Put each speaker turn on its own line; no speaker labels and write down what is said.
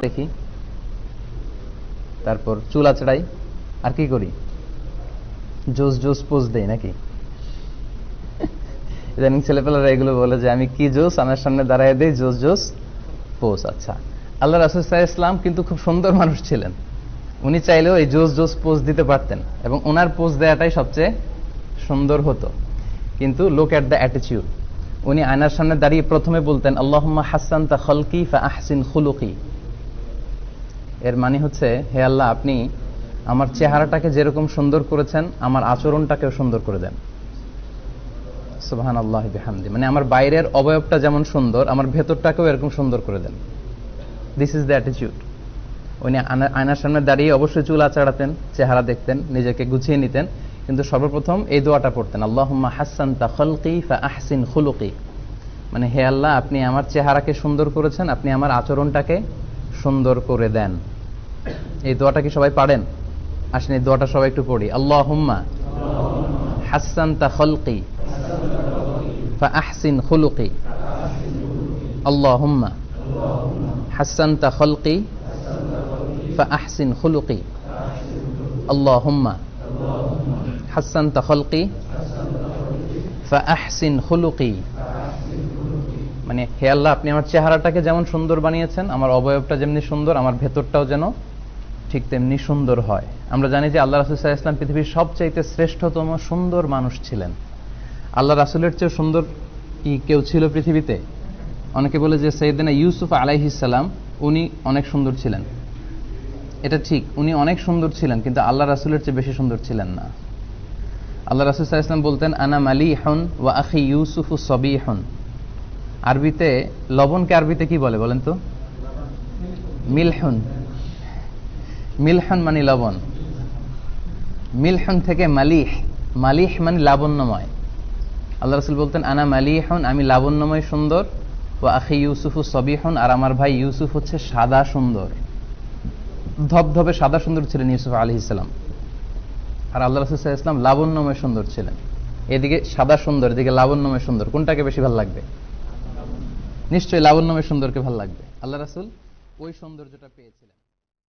দেখি, তারপর চুল আঁচড়াই, আর কি করি? জোস জোস পোজ দেই নাকি? ইদানিং ছেলেপেলারা এগুলো বলে যে আমি কি জোস, আমার সামনে দাঁড়ায় দেই জোস জোস পোজ। আচ্ছা, আল্লাহ রাসূল সাল্লাল্লাহু আলাইহি ওয়াসাল্লাম কিন্তু খুব সুন্দর মানুষ ছিলেন। উনি চাইলেও এই জোস জোস পোজ দিতে পারতেন এবং ওনার পোজ দেওয়াটাই সবচেয়ে সুন্দর হতো। কিন্তু লুক এট দ্য অ্যাটিটিউড। উনি আয়নার সামনে দাঁড়িয়ে প্রথমে বলতেন আল্লাহুম্মা হাসসানতা খালকি ফাআহসিন খুলুকি। এর মানে হচ্ছে, হে আল্লাহ, আপনি আমার চেহারাটাকে যেরকম সুন্দর করেছেন আমার আচরণটাকেও সুন্দর করে দেন। সুবহানাল্লাহি বিহামদি। মানে আমার বাইরের অবয়বটা যেমন সুন্দর আমার ভেতরটাকেও এরকম সুন্দর করে দেন। This is the attitude. উনি আয়নার সামনে দাঁড়িয়ে অবশ্যই চুল আঁচড়াতেন, চেহারা দেখতেন, নিজেকে গুছিয়ে নিতেন, কিন্তু সর্বপ্রথম এই দোয়াটা পড়তেন আল্লাহুম্মা হাসসানতা খালকি ফাআহসিন খুলুকি। মানে হে আল্লাহ, আপনি আমার চেহারাকে সুন্দর করেছেন, আপনি আমার আচরণটাকে সুন্দর করে দেন। এই দোয়াটা কি সবাই পারেন? আসেন এই দোয়াটা সবাই একটু পড়ি। আল্লাহুম্মা হাসসানতা খালকি ফাআহসিন খুলুকি। আল্লাহুম্মা হাসসানতা খালকি ফাআহসিন খুলুকি। আল্লাহুম্মা হাসসানতা খালকি ফাআহসিন খুলুকি। মানে হে আল্লাহ, আপনি আমার চেহারাটাকে যেমন সুন্দর বানিয়েছেন, আমার অবয়বটা যেমনি সুন্দর, আমার ভেতরটাও যেন ঠিক তেমনি সুন্দর হয়। আমরা জানি যে আল্লাহ রাসূল সাল্লাল্লাহু আলাইহি ওয়াসাল্লাম পৃথিবীর সবচাইতে শ্রেষ্ঠতম সুন্দর মানুষ ছিলেন। আল্লাহ রাসূলের চেয়ে সুন্দর কি কেউ ছিল পৃথিবীতে? অনেকে বলে যে সাইয়েদনা ইউসুফ আলাইহিস সালাম উনি অনেক সুন্দর ছিলেন। এটা ঠিক, উনি অনেক সুন্দর ছিলেন, কিন্তু আল্লাহ রাসূলের চেয়ে বেশি সুন্দর ছিলেন না। আল্লাহ রাসূল সাল্লাল্লাহু আলাইহি ওয়াসাল্লাম বলতেন আনা মালিহুন ওয়া আখি ইউসুফু সাবিহুন। আরবিতে লবণকে আরবিতে কি বলে বলেন তো? মিলহুন। মিলহুন মানে লবণ। মিলহুন থেকে মালিহ, মালিহ মানে লাবণ্যময়। আল্লাহ রাসূল বলতেন আনা মালিহুন, আমি লাবণ্যময় সুন্দর, ওয়া আখি ইউসুফু সাবিহুন, আর আমার ভাই ইউসুফ হচ্ছে সাদা সুন্দর। ধবধবে সাদা সুন্দর ছিলেন ইউসুফ আলাইহিস সালাম, আর আল্লাহ রাসূল সাল্লাল্লাহু আলাইহি ওয়াসাল্লাম লাবণ্যময় সুন্দর ছিলেন। এদিকে সাদা সুন্দর, এদিকে লাবণ্যময় সুন্দর, কোনটাকে বেশি ভালো লাগবে? নিশ্চয়ই লাবণ্যময় সুন্দরকে ভালো লাগবে। আল্লাহ রাসূল ওই সৌন্দর্যটা পেয়েছিলেন।